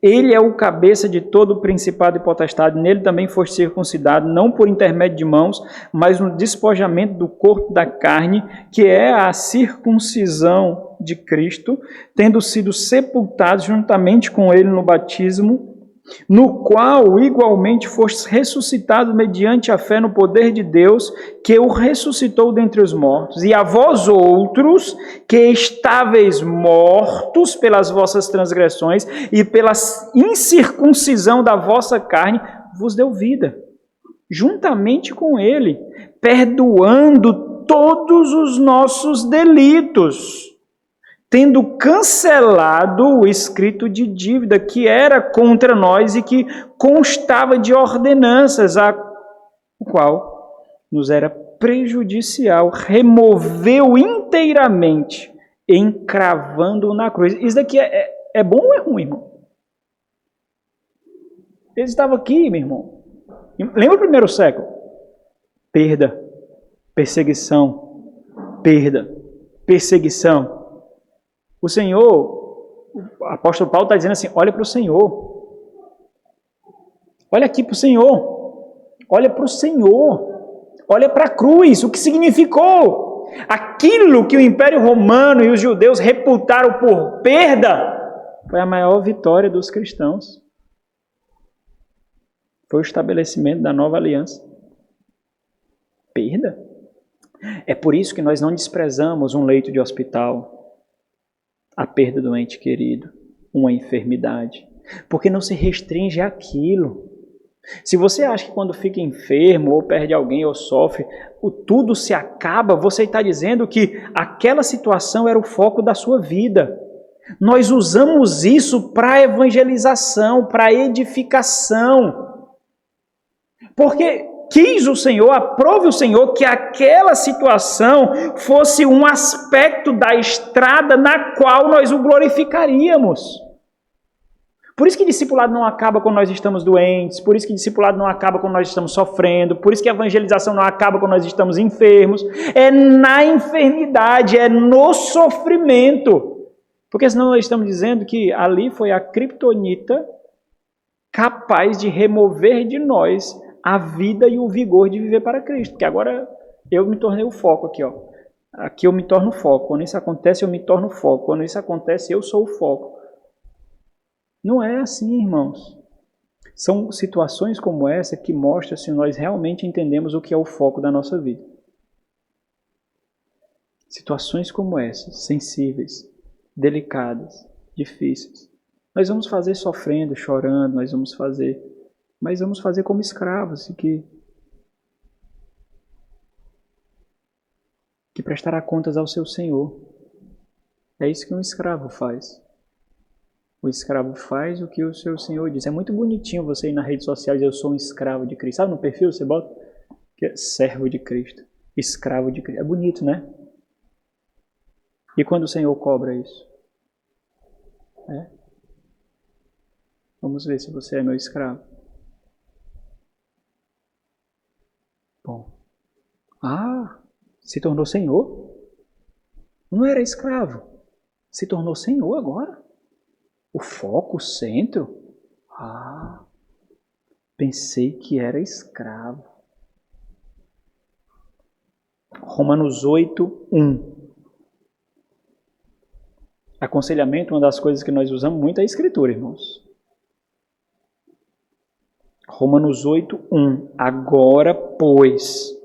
Ele é o cabeça de todo o principado e potestade, nele também foste circuncidado, não por intermédio de mãos, mas no despojamento do corpo da carne, que é a circuncisão de Cristo, tendo sido sepultados juntamente com ele no batismo, no qual igualmente fostes ressuscitados mediante a fé no poder de Deus, que o ressuscitou dentre os mortos. E a vós outros, que estáveis mortos pelas vossas transgressões e pela incircuncisão da vossa carne, vos deu vida, juntamente com ele, perdoando todos os nossos delitos, tendo cancelado o escrito de dívida que era contra nós e que constava de ordenanças, a qual nos era prejudicial, removeu inteiramente, encravando-o na cruz. Isso daqui é bom ou é ruim, irmão? Ele estava aqui, meu irmão. Lembra o primeiro século? Perda, perseguição, perda, perseguição. O Senhor, o apóstolo Paulo está dizendo assim, olha para o Senhor. Olha aqui para o Senhor. Olha para o Senhor. Olha para a cruz, o que significou. Aquilo que o Império Romano e os judeus reputaram por perda, foi a maior vitória dos cristãos. Foi o estabelecimento da nova aliança. Perda. É por isso que nós não desprezamos um leito de hospital, a perda do ente querido, uma enfermidade, porque não se restringe àquilo. Se você acha que quando fica enfermo, ou perde alguém, ou sofre, tudo se acaba, você está dizendo que aquela situação era o foco da sua vida. Nós usamos isso para evangelização, para edificação. Porque quis o Senhor, aprove o Senhor que aquela situação fosse um aspecto da estrada na qual nós o glorificaríamos. Por isso que discipulado não acaba quando nós estamos doentes, por isso que discipulado não acaba quando nós estamos sofrendo, por isso que a evangelização não acaba quando nós estamos enfermos. É na enfermidade, é no sofrimento. Porque senão nós estamos dizendo que ali foi a criptonita capaz de remover de nós a vida e o vigor de viver para Cristo. Porque agora eu me tornei o foco aqui, ó. Aqui eu me torno o foco. Quando isso acontece, eu me torno o foco. Quando isso acontece, eu sou o foco. Não é assim, irmãos. São situações como essa que mostram se nós realmente entendemos o que é o foco da nossa vida. Situações como essas, sensíveis, delicadas, difíceis. Nós vamos fazer sofrendo, chorando, mas vamos fazer como escravos e que prestará contas ao seu Senhor. É isso que um escravo faz. O escravo faz o que o seu Senhor diz. É muito bonitinho você ir na rede social e dizer eu sou um escravo de Cristo. Sabe no perfil você bota? Que é servo de Cristo, escravo de Cristo. É bonito, né? E quando o Senhor cobra isso? Vamos ver se você é meu escravo. Bom. Se tornou Senhor? Não era escravo. Se tornou Senhor agora? O foco, o centro? Pensei que era escravo. Romanos 8, 1. Aconselhamento, uma das coisas que nós usamos muito é a Escritura, irmãos. Romanos 8, 1. Agora, pois,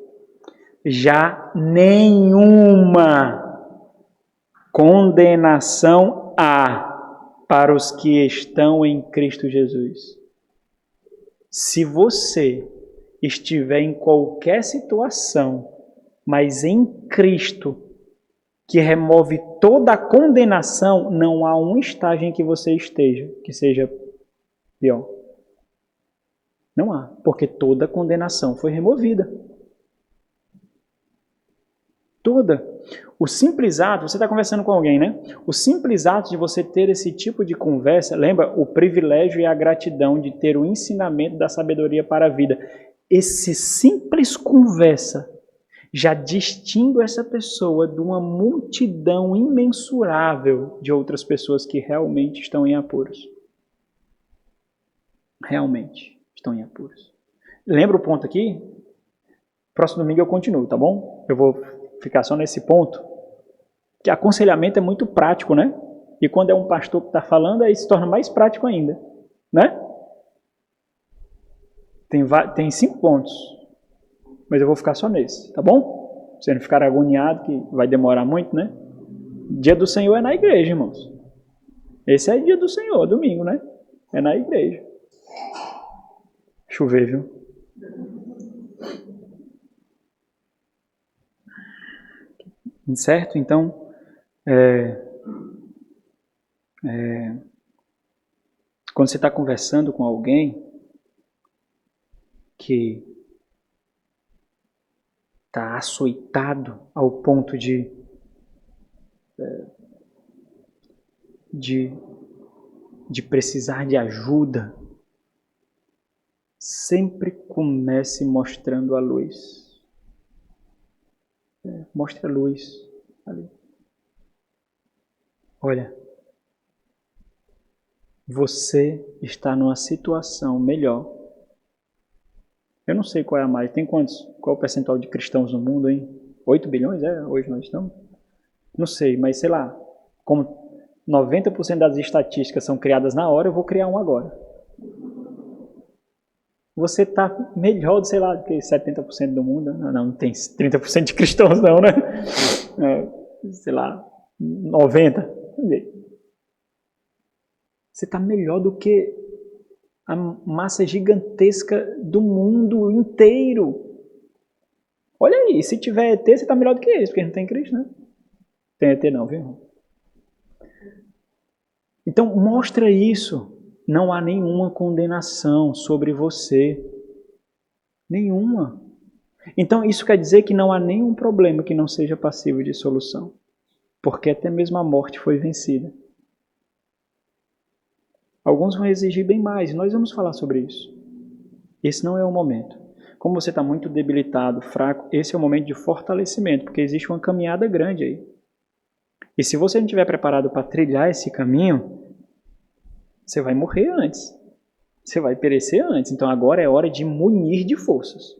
já nenhuma condenação há para os que estão em Cristo Jesus. Se você estiver em qualquer situação, mas em Cristo, que remove toda a condenação, não há um estágio em que você esteja que seja pior. Não há, porque toda a condenação foi removida. Toda. O simples ato, você está conversando com alguém, né? O simples ato de você ter esse tipo de conversa, lembra o privilégio e a gratidão de ter o ensinamento da sabedoria para a vida. Esse simples conversa já distingue essa pessoa de uma multidão imensurável de outras pessoas que realmente estão em apuros. Realmente estão em apuros. Lembra o ponto aqui? Próximo domingo eu continuo, tá bom? Eu vou ficar só nesse ponto, que aconselhamento é muito prático, né? E quando é um pastor que está falando, aí se torna mais prático ainda, né? Tem 5 pontos, mas eu vou ficar só nesse, tá bom? Você não ficar agoniado, que vai demorar muito, né? Dia do Senhor é na igreja, irmãos. Esse é dia do Senhor, domingo, né? É na igreja. Chover, viu? Certo? Então, quando você está conversando com alguém que está açoitado ao ponto de precisar de ajuda, sempre comece mostrando a luz. Mostre a luz ali. Olha, você está numa situação melhor. Eu não sei qual é a mais. Tem quantos? Qual é o percentual de cristãos no mundo, hein? 8 bilhões, hoje nós estamos? Não sei, mas sei lá. Como 90% das estatísticas são criadas na hora, eu vou criar um agora. Você está melhor, sei lá, do que 70% do mundo. Não tem 30% de cristãos não, né? Sei lá, 90%. Você está melhor do que a massa gigantesca do mundo inteiro. Olha aí, se tiver ET, você está melhor do que eles, porque não tem Cristo, né? Tem ET não, viu? Então, mostra isso. Não há nenhuma condenação sobre você. Nenhuma. Então, isso quer dizer que não há nenhum problema que não seja passível de solução. Porque até mesmo a morte foi vencida. Alguns vão exigir bem mais, e nós vamos falar sobre isso. Esse não é o momento. Como você está muito debilitado, fraco, esse é o momento de fortalecimento, porque existe uma caminhada grande aí. E se você não estiver preparado para trilhar esse caminho, você vai morrer antes. Você vai perecer antes. Então agora é hora de munir de forças.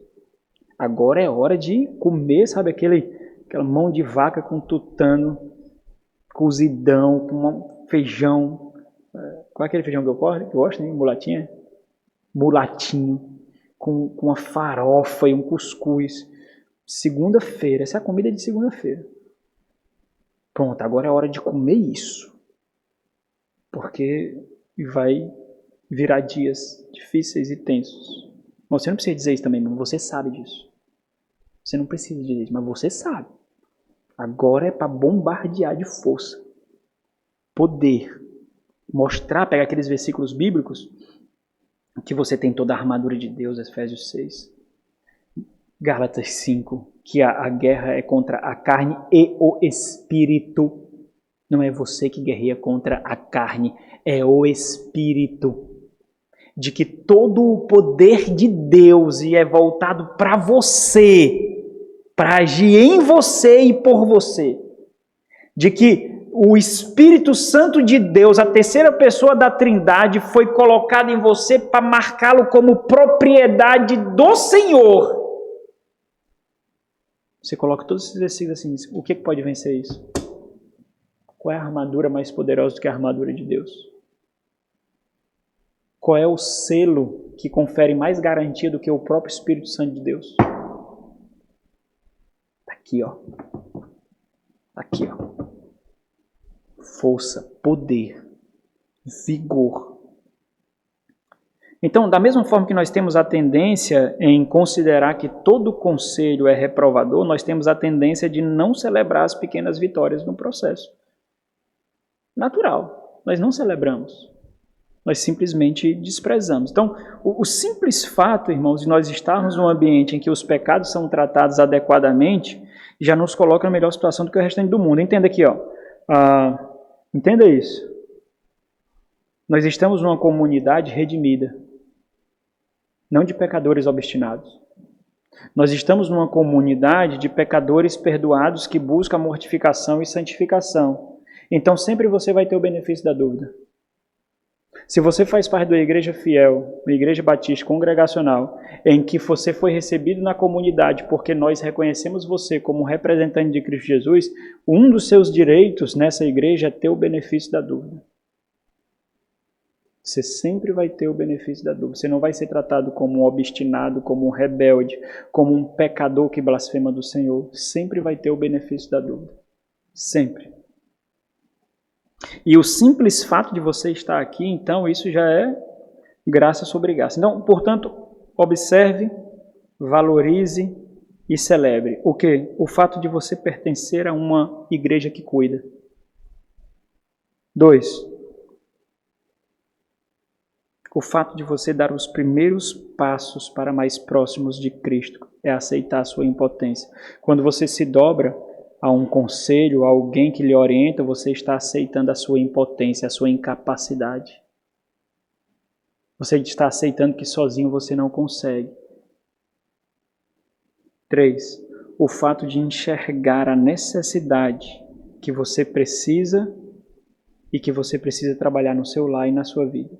Agora é hora de comer, sabe, aquela mão de vaca com tutano, cozidão, com feijão. Qual é aquele feijão que eu gosto, né? Mulatinha? Mulatinho. Com uma farofa e um cuscuz. Segunda-feira. Essa é a comida de segunda-feira. Pronto, agora é hora de comer isso. Porque vai virar dias difíceis e tensos. Mas você não precisa dizer isso também, mas você sabe disso. Você não precisa dizer isso, mas você sabe. Agora é para bombardear de força. Poder. Mostrar, pegar aqueles versículos bíblicos que você tem toda a armadura de Deus, Efésios 6. Gálatas 5, que a guerra é contra a carne e o espírito. Não é você que guerreia contra a carne, é o espírito. De que todo o poder de Deus é voltado para você, para agir em você e por você. De que o Espírito Santo de Deus, a terceira pessoa da Trindade, foi colocado em você para marcá-lo como propriedade do Senhor. Você coloca todos esses versículos assim, o que pode vencer isso? Qual é a armadura mais poderosa do que a armadura de Deus? Qual é o selo que confere mais garantia do que o próprio Espírito Santo de Deus? Está aqui, ó. Está aqui, ó. Força, poder, vigor. Então, da mesma forma que nós temos a tendência em considerar que todo conselho é reprovador, nós temos a tendência de não celebrar as pequenas vitórias no processo. Natural, nós não celebramos. Nós simplesmente desprezamos. Então, o simples fato, irmãos, de nós estarmos num ambiente em que os pecados são tratados adequadamente, já nos coloca na melhor situação do que o restante do mundo. Entenda aqui, ó. Entenda isso. Nós estamos numa comunidade redimida, não de pecadores obstinados. Nós estamos numa comunidade de pecadores perdoados que buscam a mortificação e santificação. Então sempre você vai ter o benefício da dúvida. Se você faz parte da igreja fiel, da igreja batista congregacional, em que você foi recebido na comunidade porque nós reconhecemos você como representante de Cristo Jesus, um dos seus direitos nessa igreja é ter o benefício da dúvida. Você sempre vai ter o benefício da dúvida. Você não vai ser tratado como um obstinado, como um rebelde, como um pecador que blasfema do Senhor. Sempre vai ter o benefício da dúvida. Sempre. E o simples fato de você estar aqui, então, isso já é graça sobre graça. Então, portanto, observe, valorize e celebre. O quê? O fato de você pertencer a uma igreja que cuida. 2. O fato de você dar os primeiros passos para mais próximos de Cristo é aceitar a sua impotência. Quando você se dobra a um conselho, a alguém que lhe orienta, você está aceitando a sua impotência, a sua incapacidade. Você está aceitando que sozinho você não consegue. 3. O fato de enxergar a necessidade que você precisa e que você precisa trabalhar no seu lar e na sua vida.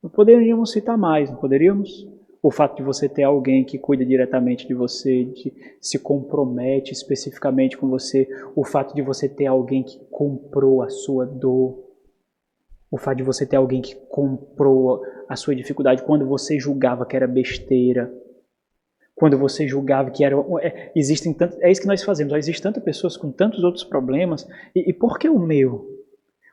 Não poderíamos citar mais, não poderíamos? O fato de você ter alguém que cuida diretamente de você, que se compromete especificamente com você, o fato de você ter alguém que comprou a sua dor, o fato de você ter alguém que comprou a sua dificuldade quando você julgava que era besteira, quando você julgava que era... Existem tantos, é isso que nós fazemos, existem tantas pessoas com tantos outros problemas, e por que o meu?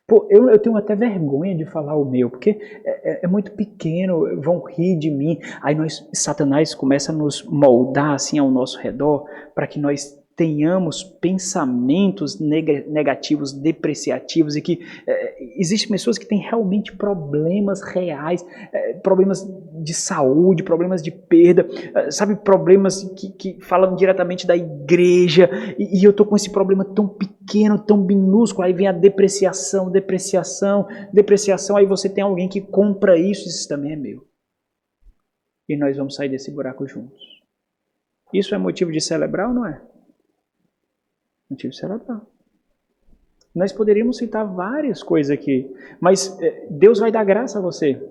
Pô, eu tenho até vergonha de falar o meu, porque é muito pequeno, vão rir de mim. Aí Satanás começa a nos moldar assim ao nosso redor para que nós tenhamos pensamentos negativos, depreciativos, e que existem pessoas que têm realmente problemas reais, problemas de saúde, problemas de perda, sabe, problemas que falam diretamente da igreja, e eu estou com esse problema tão pequeno, tão minúsculo, aí vem a depreciação, aí você tem alguém que compra isso, isso também é meu. E nós vamos sair desse buraco juntos. Isso é motivo de celebrar ou não é? Motivo de celebrar. Nós poderíamos citar várias coisas aqui, mas Deus vai dar graça a você.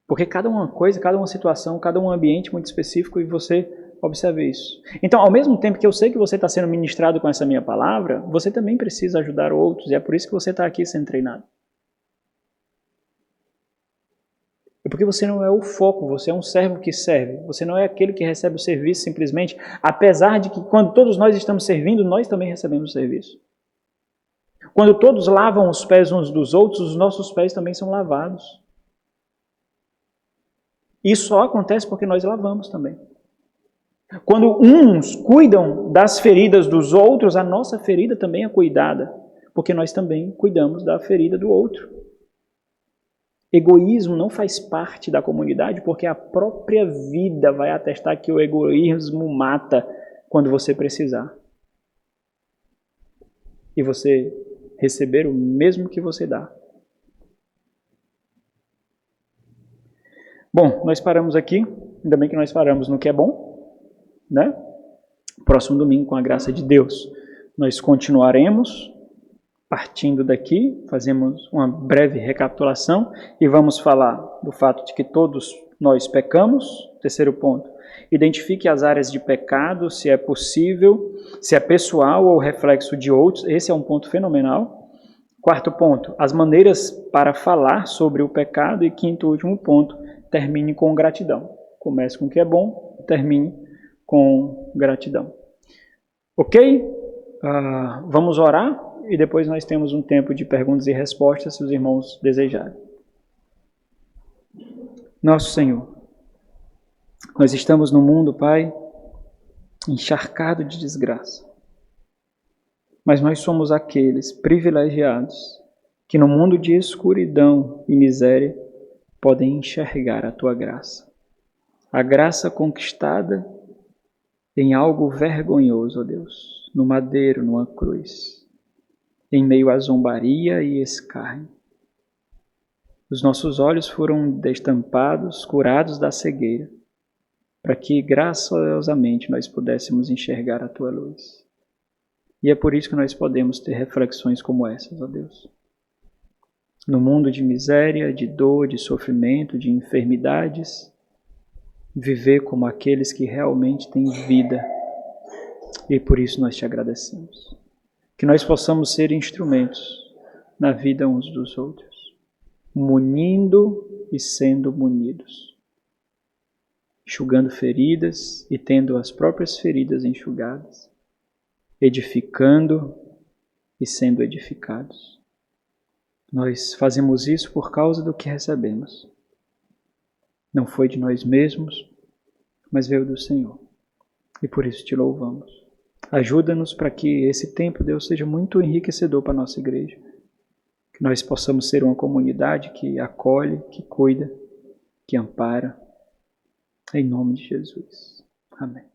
Porque cada uma coisa, cada uma situação, cada um ambiente muito específico, e você observe isso. Então, ao mesmo tempo que eu sei que você está sendo ministrado com essa minha palavra, você também precisa ajudar outros, e é por isso que você está aqui sendo treinado. É porque você não é o foco, você é um servo que serve. Você não é aquele que recebe o serviço simplesmente, apesar de que quando todos nós estamos servindo, nós também recebemos o serviço. Quando todos lavam os pés uns dos outros, os nossos pés também são lavados. Isso só acontece porque nós lavamos também. Quando uns cuidam das feridas dos outros, a nossa ferida também é cuidada, porque nós também cuidamos da ferida do outro. Egoísmo não faz parte da comunidade, porque a própria vida vai atestar que o egoísmo mata quando você precisar. E você receber o mesmo que você dá. Bom, nós paramos aqui. Ainda bem que nós paramos no que é bom, né? Próximo domingo, com a graça de Deus, nós continuaremos partindo daqui, fazemos uma breve recapitulação e vamos falar do fato de que todos nós pecamos. Terceiro ponto, identifique as áreas de pecado, se é possível, se é pessoal ou reflexo de outros. Esse é um ponto fenomenal. Quarto ponto, as maneiras para falar sobre o pecado. E quinto e último ponto, termine com gratidão. Comece com o que é bom, termine com gratidão. Ok? Vamos orar e depois nós temos um tempo de perguntas e respostas, se os irmãos desejarem. Nosso Senhor, nós estamos no mundo, Pai, encharcado de desgraça. Mas nós somos aqueles privilegiados que no mundo de escuridão e miséria podem enxergar a Tua graça. A graça conquistada em algo vergonhoso, ó Deus, no madeiro, numa cruz, em meio à zombaria e escárnio. Os nossos olhos foram destampados, curados da cegueira, para que graciosamente nós pudéssemos enxergar a Tua luz. E é por isso que nós podemos ter reflexões como essas, ó Deus. No mundo de miséria, de dor, de sofrimento, de enfermidades, viver como aqueles que realmente têm vida. E por isso nós Te agradecemos. Que nós possamos ser instrumentos na vida uns dos outros, munindo e sendo munidos, enxugando feridas e tendo as próprias feridas enxugadas, edificando e sendo edificados. Nós fazemos isso por causa do que recebemos. Não foi de nós mesmos, mas veio do Senhor. E por isso te louvamos. Ajuda-nos para que esse tempo, Deus, seja muito enriquecedor para a nossa igreja. Que nós possamos ser uma comunidade que acolhe, que cuida, que ampara. Em nome de Jesus. Amém.